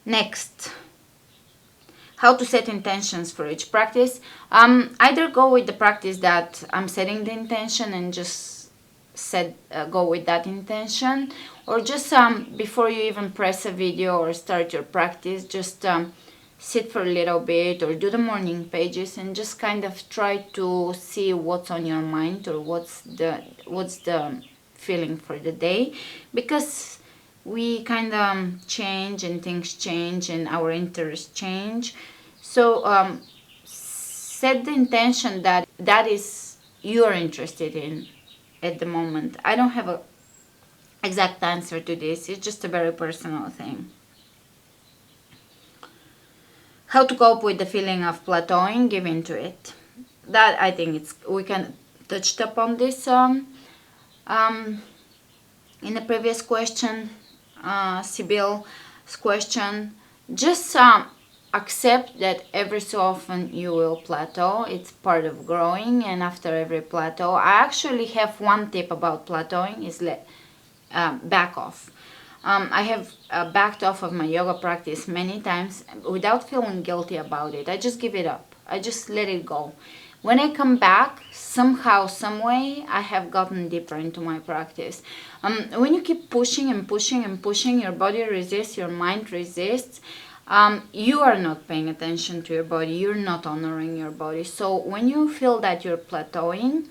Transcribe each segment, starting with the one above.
Next, how to set intentions for each practice. Either go with the practice that I'm setting the intention and just go with that intention, or just before you even press a video or start your practice, just sit for a little bit or do the morning pages and just kind of try to see what's on your mind or what's the feeling for the day, because we kind of change and things change and our interests change. So set the intention that is you're interested in at the moment. I don't have a exact answer to this. It's just a very personal thing. How to cope with the feeling of plateauing, give into it. That, I think, we can touched upon this in the previous question, Sibyl's question. Just accept that every so often you will plateau. It's part of growing, and after every plateau, I actually have one tip about plateauing is back off. I have backed off of my yoga practice many times without feeling guilty about it. I just give it up. I just let it go. When I come back, somehow, some way, I have gotten deeper into my practice. When you keep pushing and pushing and pushing, your body resists, your mind resists. You are not paying attention to your body. You're not honoring your body. So when you feel that you're plateauing,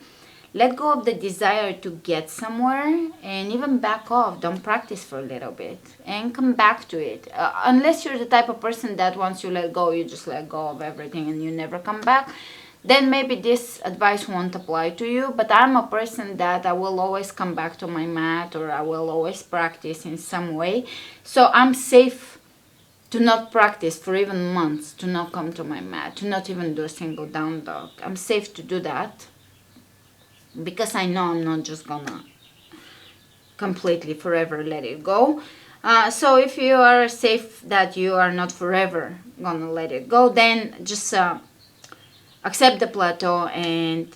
let go of the desire to get somewhere and even back off. Don't practice for a little bit and come back to it. Unless you're the type of person that once you let go, you just let go of everything and you never come back, then maybe this advice won't apply to you. But I'm a person that I will always come back to my mat, or I will always practice in some way. So I'm safe to not practice for even months, to not come to my mat, to not even do a single down dog. I'm safe to do that, because I know I'm not just gonna completely forever let it go. So if you are safe that you are not forever gonna let it go, then just accept the plateau and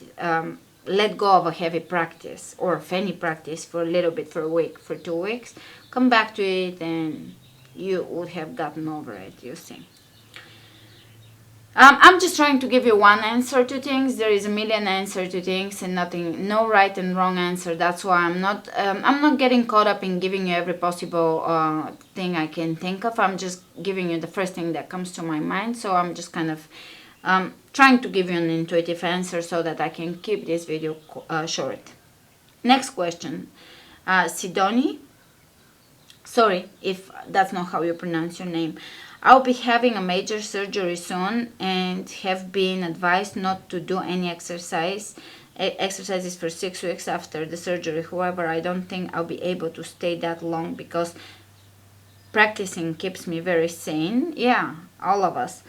let go of a heavy practice or of any practice for a little bit, for a week, for 2 weeks. Come back to it and you would have gotten over it, you see. I'm just trying to give you one answer to things. There is a million answers to things and no right and wrong answer. That's why I'm not getting caught up in giving you every possible thing I can think of. I'm just giving you the first thing that comes to my mind. So I'm just kind of trying to give you an intuitive answer so that I can keep this video short. Next question, Sidoni. Sorry if that's not how you pronounce your name. I'll be having a major surgery soon and have been advised not to do any exercises for 6 weeks after the surgery. However, I don't think I'll be able to stay that long because practicing keeps me very sane. Yeah, all of us.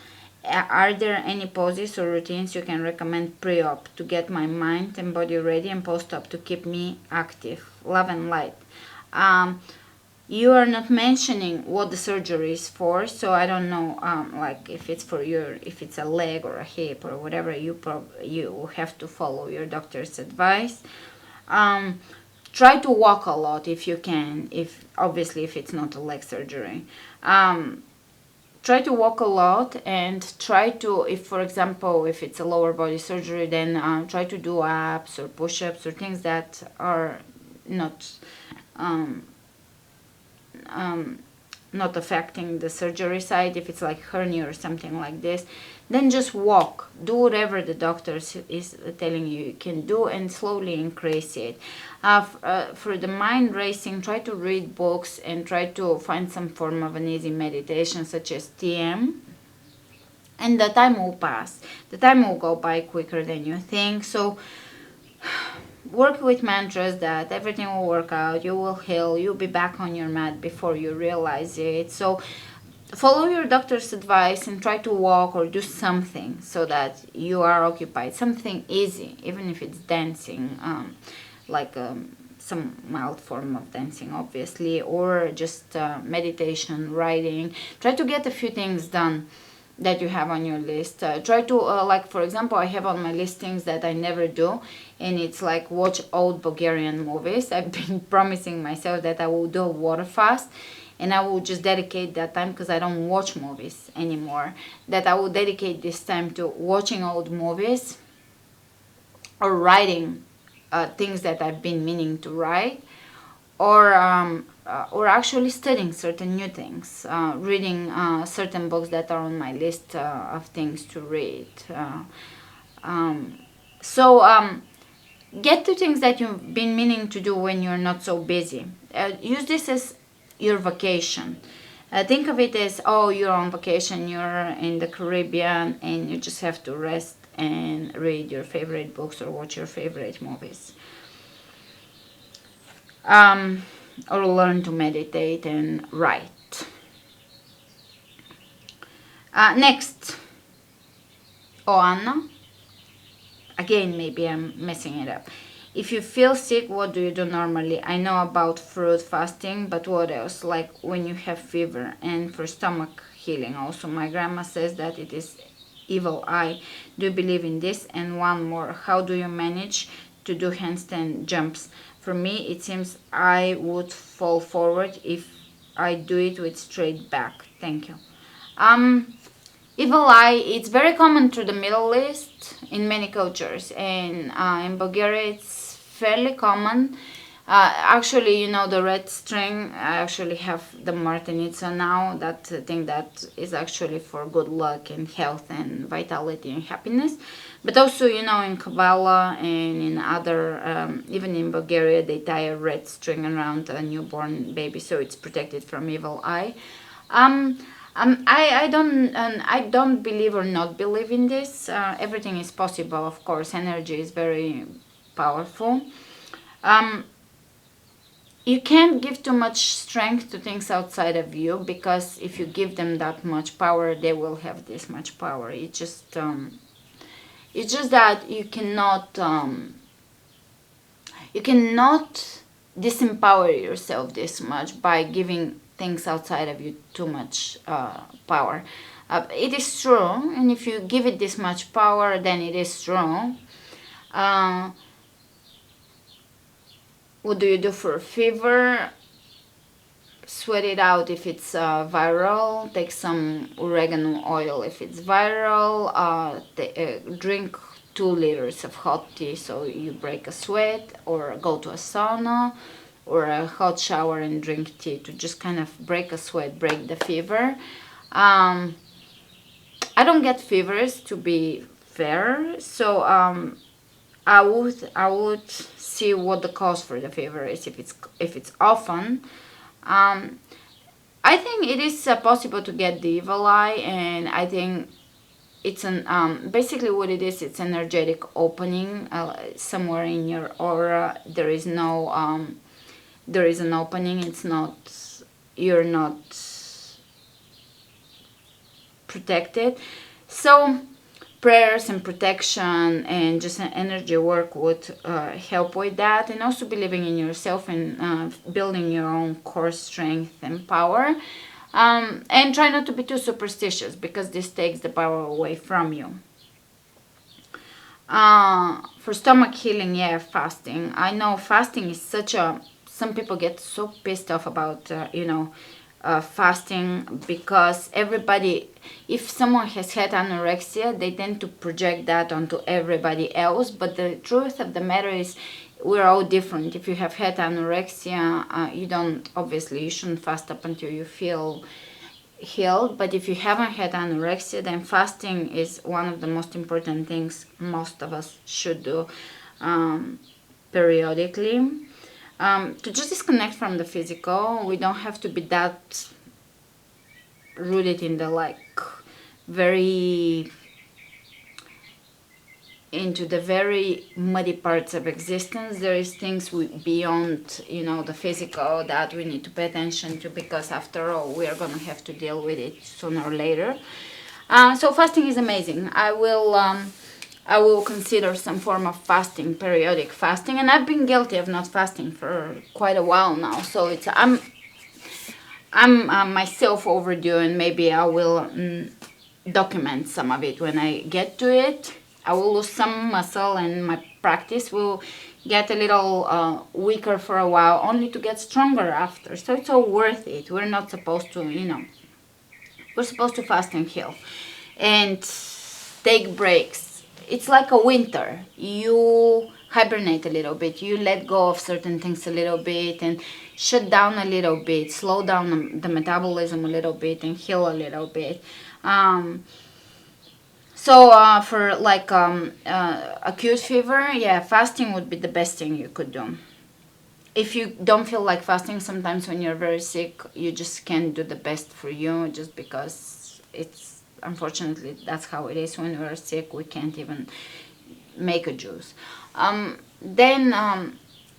Are there any poses or routines you can recommend pre-op to get my mind and body ready, and post-op to keep me active? Love and light. You are not mentioning what the surgery is for, so I don't know, like if it's if it's a leg or a hip or whatever, you have to follow your doctor's advice. Try to walk a lot if you can, obviously if it's not a leg surgery. Try to walk a lot, and try to, if for example, if it's a lower body surgery, then try to do abs or push-ups or things that are not not affecting the surgery side. If it's like hernia or something like this, then just walk, do whatever the doctor is telling you can do, and slowly increase it. For the mind racing, try to read books and try to find some form of an easy meditation such as TM, and the time will pass. The time will go by quicker than you think. So work with mantras that everything will work out, you will heal, you'll be back on your mat before you realize it. So follow your doctor's advice and try to walk or do something so that you are occupied. Something easy, even if it's dancing, like some mild form of dancing, obviously, or just meditation, writing. Try to get a few things done that you have on your list. Try to, like for example, I have on my list things that I never do, and it's like watch old Bulgarian movies. I've been promising myself that I will do a water fast, and I will just dedicate that time, because I don't watch movies anymore, that I will dedicate this time to watching old movies or writing things that I've been meaning to write, or actually studying certain new things, reading certain books that are on my list of things to read. So get to things that you've been meaning to do when you're not so busy. Use this as your vacation. Think of it as, oh, you're on vacation, you're in the Caribbean, and you just have to rest and read your favorite books or watch your favorite movies. Or learn to meditate and write. Next, Anna. Again, maybe I'm messing it up. If you feel sick, what do you do normally? I know about fruit fasting, but what else? Like when you have fever, and for stomach healing also. My grandma says that it is evil eye. Do you believe in this? And one more. How do you manage to do handstand jumps? For me, it seems I would fall forward if I do it with straight back. Thank you. Evil eye, it's very common through the Middle East in many cultures, and in Bulgaria it's fairly common. Actually, the red string, I actually have the Martinitsa now, that thing that is actually for good luck and health and vitality and happiness. But also, in Kabbalah and in other, even in Bulgaria, they tie a red string around a newborn baby, so it's protected from evil eye. I don't believe or not believe in this. Everything is possible, of course. Energy is very powerful. You can't give too much strength to things outside of you, because if you give them that much power, they will have this much power. It's just that you cannot disempower yourself this much by giving things outside of you too much power. It is true, and if you give it this much power, then it is true. What do you do for a fever? Sweat it out if it's viral. Take some oregano oil if it's viral. Drink 2 liters of hot tea so you break a sweat, or go to a sauna or a hot shower and drink tea to just kind of break a sweat, break the fever. I don't get fevers, to be fair, so I would see what the cause for the fever is. If it's often, I think it is possible to get the evil eye, and I think it's basically what it is. It's energetic opening somewhere in your aura. There is an opening. You're not protected. So prayers and protection and just an energy work would help with that, and also believing in yourself and building your own core strength and power, and try not to be too superstitious, because this takes the power away from you. For stomach healing, fasting. I know fasting is some people get so pissed off about fasting, because if someone has had anorexia, they tend to project that onto everybody else. But the truth of the matter is, we're all different. If you have had anorexia, you shouldn't fast up until you feel healed. But if you haven't had anorexia, then fasting is one of the most important things most of us should do periodically. To just disconnect from the physical. We don't have to be that rooted in the very into the very muddy parts of existence. There is things beyond the physical that we need to pay attention to, because after all, we are going to have to deal with it sooner or later. So fasting is amazing. I will consider some form of fasting, periodic fasting, and I've been guilty of not fasting for quite a while now. So I'm myself overdue, and maybe I will document some of it when I get to it. I will lose some muscle, and my practice will get a little weaker for a while, only to get stronger after. So it's all worth it. We're not supposed to, we're supposed to fast and heal and take breaks. It's like a winter. You hibernate a little bit. You let go of certain things a little bit and shut down a little bit, slow down the metabolism a little bit and heal a little bit. So for like acute fever, yeah, fasting would be the best thing you could do. If you don't feel like fasting, sometimes when you're very sick, you just can't do the best for you, just because it's, unfortunately, that's how it is. When we're sick, we can't even make a juice. Then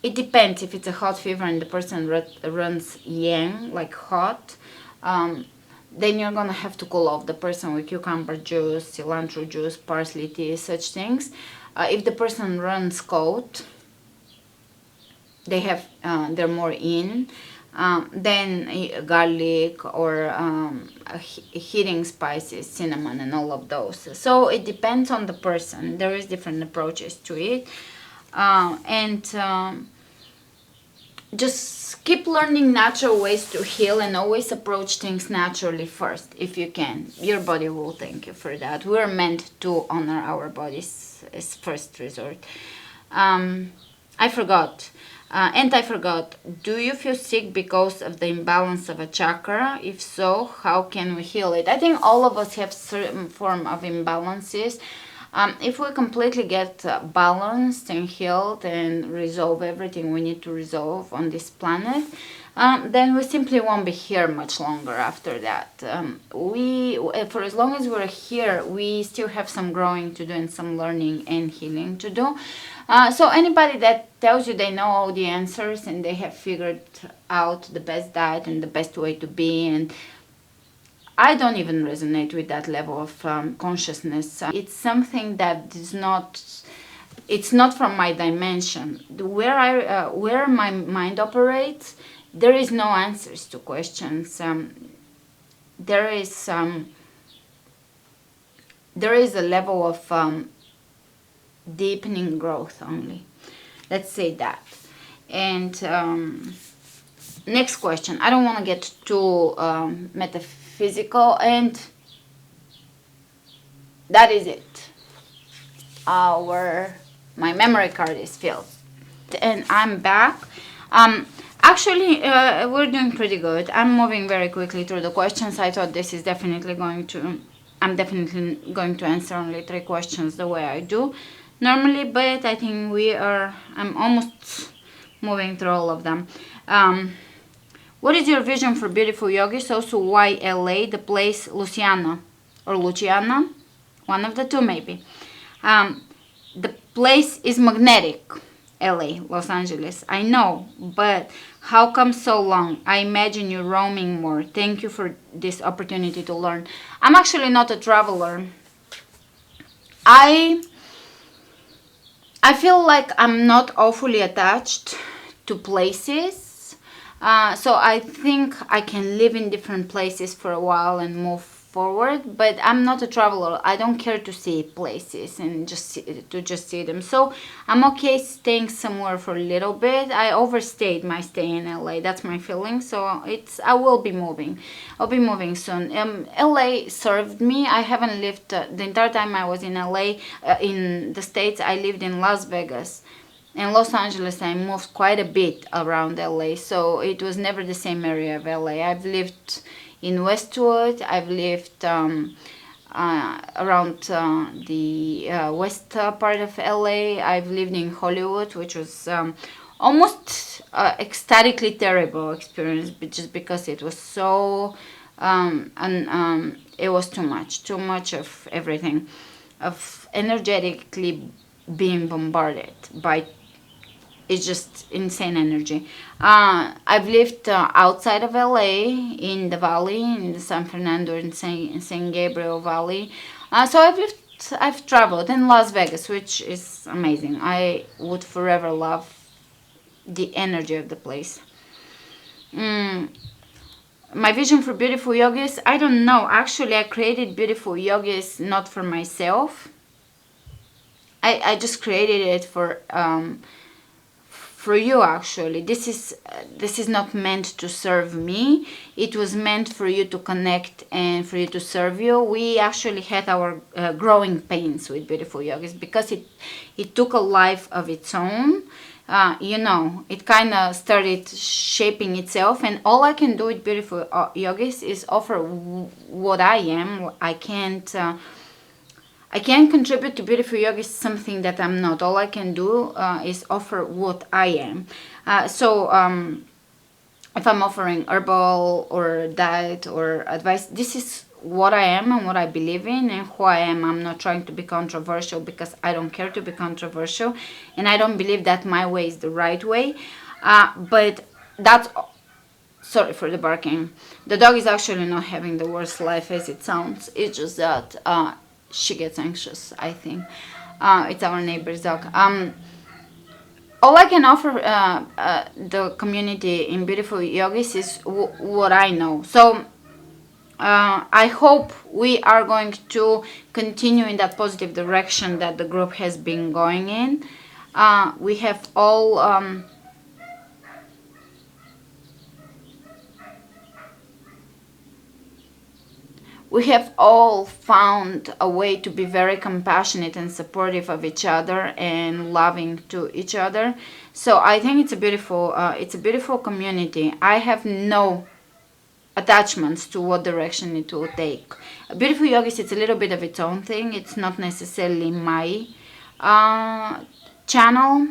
it depends. If it's a hot fever and the person runs yang, like hot, then you're gonna have to cool off the person with cucumber juice, cilantro juice, parsley tea, such things. If the person runs cold, they're more in, then garlic or heating spices, cinnamon, and all of those. So it depends on the person. There is different approaches to it, and just keep learning natural ways to heal, and always approach things naturally first if you can. Your body will thank you for that. We're meant to honor our bodies as first resort. I forgot. Do you feel sick because of the imbalance of a chakra? If so, how can we heal it? I think all of us have certain form of imbalances. If we completely get balanced and healed and resolve everything we need to resolve on this planet, then we simply won't be here much longer after that. For as long as we're here, we still have some growing to do and some learning and healing to do. So anybody that tells you they know all the answers and they have figured out the best diet and the best way to be, and I don't even resonate with that level of consciousness. It's something that is not, it's not from my dimension. Where my mind operates, there is no answers to questions. There is a level of deepening growth only. Let's say that. And next question. I don't want to get too metaphysical, and that is it. My memory card is filled, and I'm back. Actually, we're doing pretty good. I'm moving very quickly through the questions. I thought this is definitely going to, I'm definitely going to answer only 3 questions the way I do normally, but I think I'm almost moving through all of them. What is your vision for beautiful yogis? Also, why LA, the place Luciana or Luciana? One of the two maybe. The place is magnetic. LA, Los Angeles. I know, but how come so long? I imagine you roaming more. Thank you for this opportunity to learn. I'm actually not a traveler. I feel like I'm not awfully attached to places. So I think I can live in different places for a while and move forward, but I'm not a traveler. I don't care to see places and just see them. So I'm okay staying somewhere for a little bit. I overstayed my stay in LA. That's my feeling. So I will be moving. I'll be moving soon. LA served me. I haven't lived the entire time I was in LA. In the States, I lived in Las Vegas. In Los Angeles, I moved quite a bit around LA, so it was never the same area of LA. I've lived in Westwood. I've lived around the west part of LA. I've lived in Hollywood, which was almost ecstatically terrible experience, but just because it was so it was too much of everything, of energetically being bombarded by. It's just insane energy. I've lived outside of LA, in the valley, in the San Fernando and San Gabriel Valley. So I've traveled in Las Vegas, which is amazing. I would forever love the energy of the place. My vision for beautiful yogis, I don't know. Actually, I created beautiful yogis not for myself. I just created it for for you. Actually, this is not meant to serve me. It was meant for you to connect and for you to serve you. We actually had our growing pains with Beautiful Yogis because it took a life of its own. You know, it kind of started shaping itself, and all I can do with Beautiful Yogis is offer what I am. I can't contribute to Beautiful Yogis something that I'm not. All I can do is offer what I am. If I'm offering herbal or diet or advice, this is what I am and what I believe in and who I am. I'm not trying to be controversial because I don't care to be controversial, and I don't believe that my way is the right way. But that's, sorry for the barking. The dog is actually not having the worst life as it sounds. It's just that she gets anxious, I think. It's our neighbor's dog. All I can offer the community in Beautiful Yogis is what I know. So I hope we are going to continue in that positive direction that the group has been going in. We have all found a way to be very compassionate and supportive of each other and loving to each other. So I think it's a beautiful community. I have no attachments to what direction it will take. Beautiful Yogis, it's a little bit of its own thing. It's not necessarily my channel,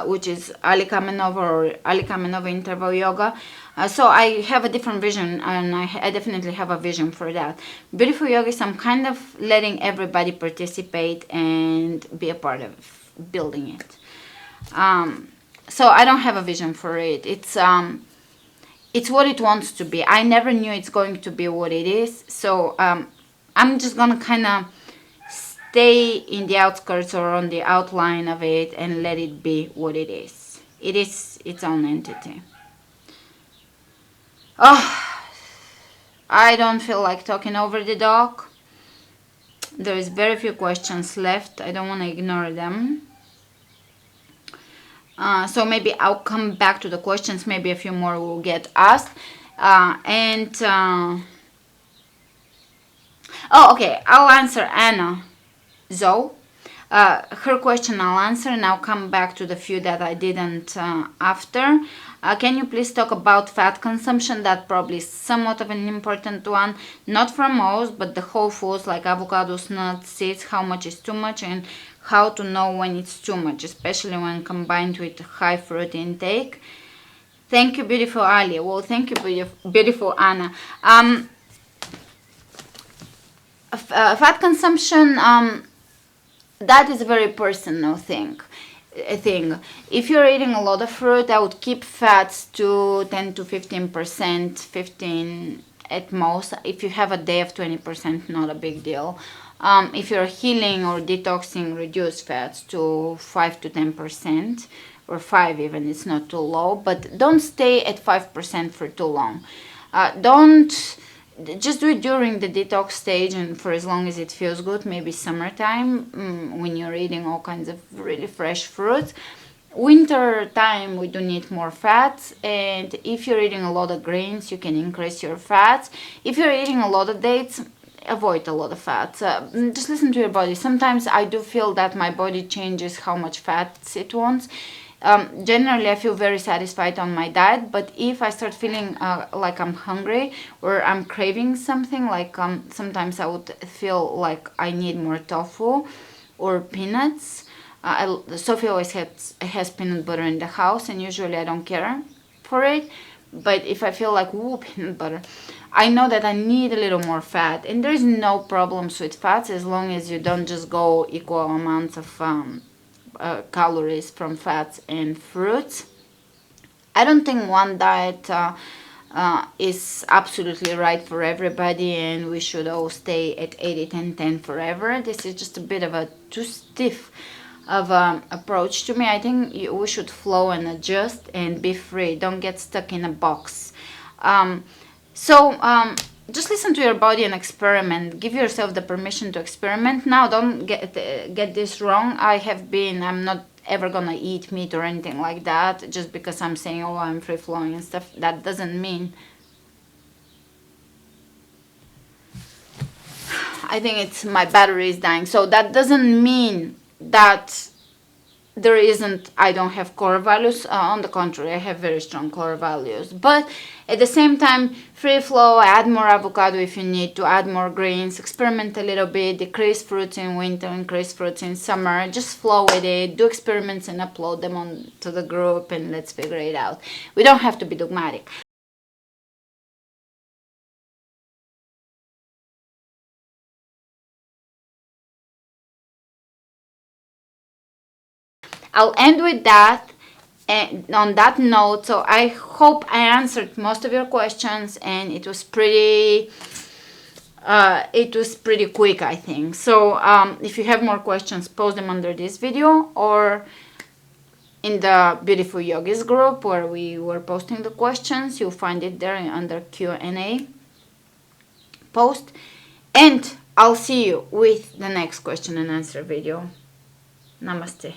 which is Ali Kamenova or Ali Kamenova Interval Yoga. So I have a different vision, and I definitely have a vision for that. Beautiful Yogis, I'm kind of letting everybody participate and be a part of building it. So I don't have a vision for it. It's what it wants to be. I never knew it's going to be what it is. So I'm just gonna kind of stay in the outskirts or on the outline of it and let it be what it is. It is its own entity. Oh, I don't feel like talking over the dog. There is very few questions left. I don't want to ignore them. So maybe I'll come back to the questions. Maybe a few more will get asked. Oh, okay. I'll answer Anna Zoe. Her question I'll answer, and I'll come back to the few that I didn't after. Can you please talk about fat consumption? That probably is somewhat of an important one. Not from most, but the whole foods like avocados, nuts, seeds, how much is too much, and how to know when it's too much, especially when combined with high fruit intake. Thank you, beautiful Ali. Well, thank you, beautiful Anna. Fat consumption, that is a very personal thing. If you're eating a lot of fruit, I would keep fats to 10 to 15%, 15 at most. If you have a day of 20%, not a big deal. If you're healing or detoxing, reduce fats to 5 to 10%, or 5 even, it's not too low, but don't stay at 5% for too long. Just do it during the detox stage and for as long as it feels good, maybe summertime, when you're eating all kinds of really fresh fruits. Winter time, we do need more fats, and if you're eating a lot of grains, you can increase your fats. If you're eating a lot of dates, avoid a lot of fats. Just listen to your body. Sometimes I do feel that my body changes how much fats it wants. Generally, I feel very satisfied on my diet, but if I start feeling like I'm hungry or I'm craving something, like sometimes I would feel like I need more tofu or peanuts. Sophie always has peanut butter in the house, and usually I don't care for it. But if I feel like, ooh, peanut butter, I know that I need a little more fat. And there's no problems with fats as long as you don't just go equal amounts of calories from fats and fruits. I don't think one diet is absolutely right for everybody, and we should all stay at 80-10-10 forever. This is just a bit of a too stiff of approach to me. I think we should flow and adjust and be free. Don't get stuck in a box. Just listen to your body and experiment. Give yourself the permission to experiment. Now, don't get this wrong. I'm not ever gonna eat meat or anything like that. Just because I'm saying, oh, I'm free flowing and stuff, that doesn't mean. I think it's my battery is dying. So that doesn't mean that there isn't, I don't have core values. On the contrary, I have very strong core values. But at the same time, free flow, add more avocado if you need to, add more greens, experiment a little bit, decrease fruits in winter, increase fruits in summer, just flow with it, do experiments and upload them on to the group, and let's figure it out. We don't have to be dogmatic. I'll end with that. And on that note, so I hope I answered most of your questions, and it was pretty quick, I think. So if you have more questions, post them under this video or in the Beautiful Yogis group where we were posting the questions. You'll find it there under Q&A post, and I'll see you with the next question and answer video. Namaste.